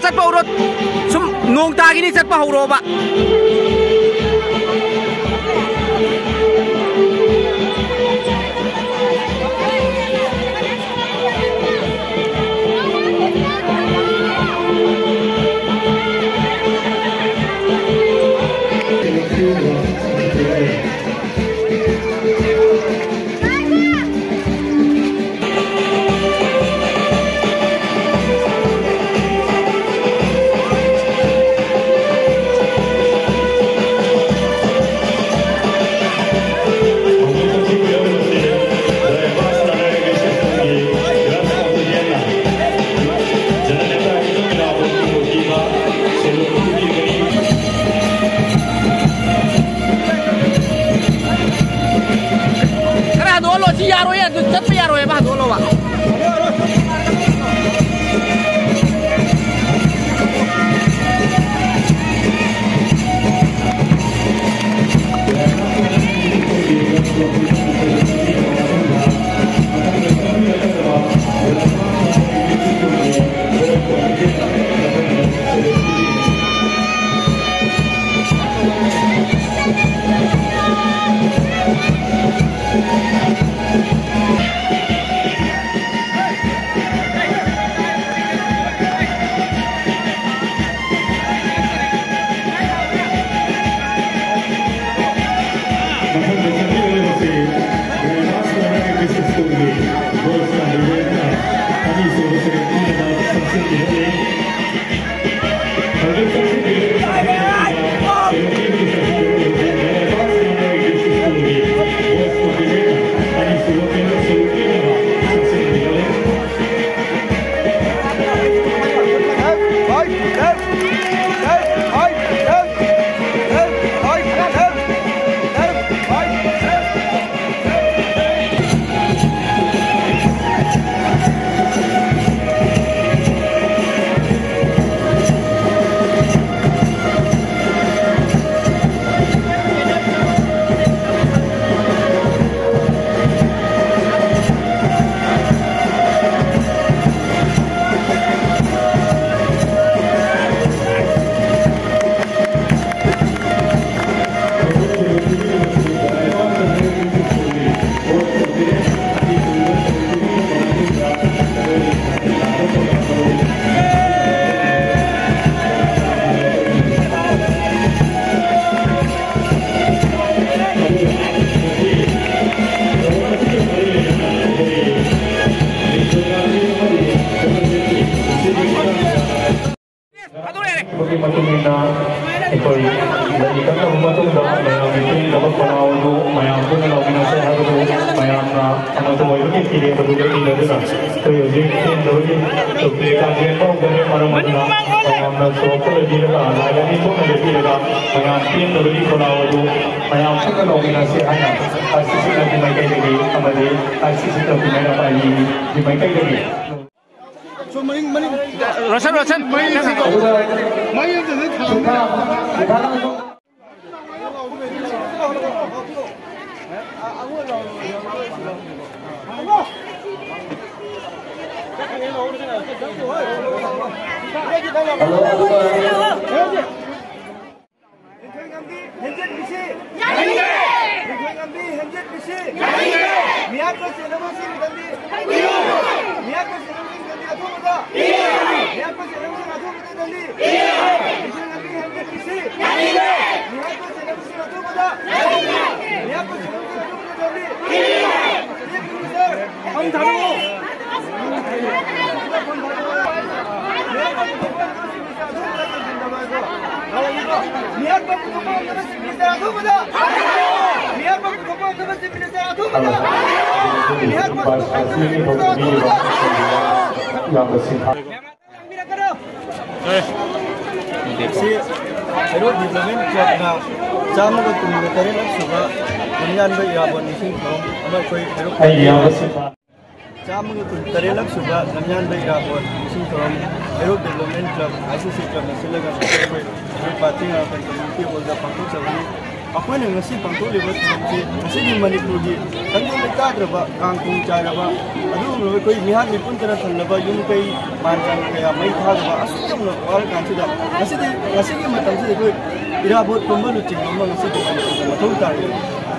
Sat pa urot. Nung tagi ni sat pa huro ba. Yeah! Road Development Club now, some of the Terran Suba, Nyan by Yabon Missing from some of the Terran Suba, Nyan by Yabon Missing from Road Development Club, ICC Club, Silaga, Party of the community was the Paku. When you see Panto Liver, City Manipuri, and the Tadraba, Kankung Charaba, I don't know, we have the Puntara and Lava, Yunpay, Manjaka, Maitaba, a system of all consider. A city Matansi good, Irabot Kumaluching among the city of Matota.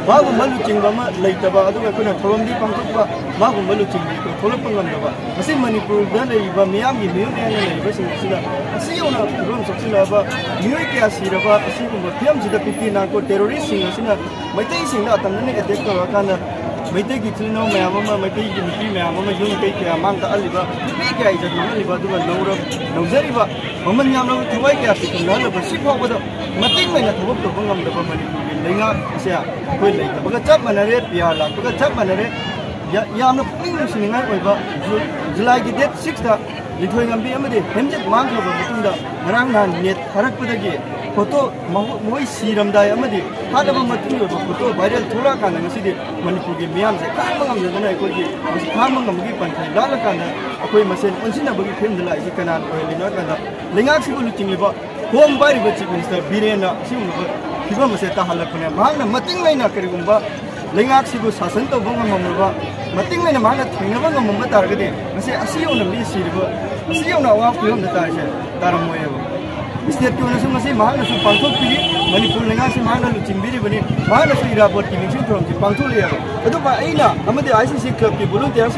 Magu Maluching Mama, later, I couldn't from the Pantuba, Magu Maluching, Tolopangamba. I see Manipur, then Miami, Million, a sea on the rooms of Silava, Murica Sirava, a single Piams the Pikin, terrorists in my tasting that and then at the Coracana, may take it to know Mamma, my take in female, Mamma, you take Amanda Aliva, make guys at Maliva, do a load of Nozeriva, Mamma, to wake up, none of a ship over the Matin at the work of one of the woman. Linga, but a chap and a red, Piala, but a chap and a red, Yam of English in July the 6th, Lithuanian BMD, Hemjet Mank of the Rangan, yet Harakudagi, Koto, Moy Siram Diamadi, Hadama Matu, Koto, Viral Turakan and the city, Manipuri Miams, Kamam, the Nanaikogi, was Kamam of Gipan, Lalakana, Akoimasen, Unsina Buggy Pendula, you cannot oil in Nakana, Lingaxi looking about home by the Chief Minister, Birena, Kivam Seta Halapana, Mana, Matingna Karigumba, Lingaxibu Sasanto Bunga, Matingna Mana, Tinava Mumba Targade, I say, I see you on the Miss Silver, I see you now after the Tarsha, Taramoevo. Mr. Tunasumasi, Mana Pantopi, Manipulangasi Mana Luchimbiri, Mana Irabot from the Pantulia. Aduba Aina, Amadi ICC Club, Bulutia,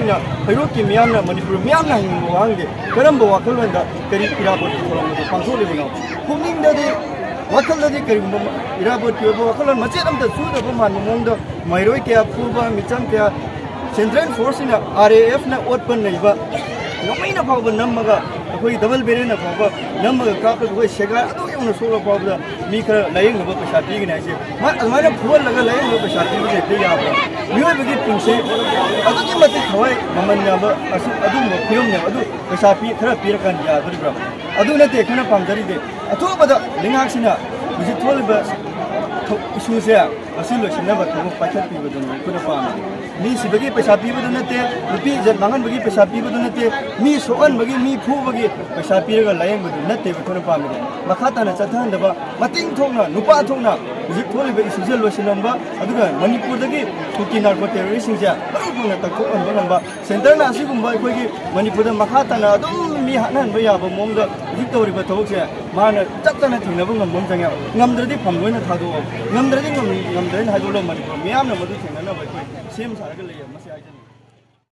Hiroki Miana, Manipur Miana, Wangi, Karambo Wakalanda, Irabot from the Pantulia. Who mean that Wakala Irabot, Wakalan, Macam the food of Woman among the Mairokia, Puba, Michanka, Central Force in RAF, not open Neva. No main of our number, a double billion of our number of couple with Shaga, I don't know solo of the Mika laying of a Shati and I say, I have poor laying of a Shati with a big apple. You have a good thing, say, I don't know what to Hawaii, Mamma, I don't know, Pium, the Shapi, Therapy, and Yadra. I do not take a Pantari. I told about the Lingaxina, which is told about issues there. I see she never told Pachapi with them, could have found. Me, she began Pachapi with the net, repeat that Mangan began Pachapi with the net, me, so on, begin me, poor again, Pachapi lying with the net, could have found. Makata and Satan, the Mating Tona, Nupa Tona, is it told about Suzel was number, Aduga, Manipur the gate, cooking out what they're racing there, Sentana, Sigum, Manipur, Makata, don't me, Hanan, Bayaba, Monga, Victory, but Mana, Tatana, Navunga, Namdadi from Winner Hado, Namdadi, Namdadi, Hado, Manipur, Miam, same Saragale,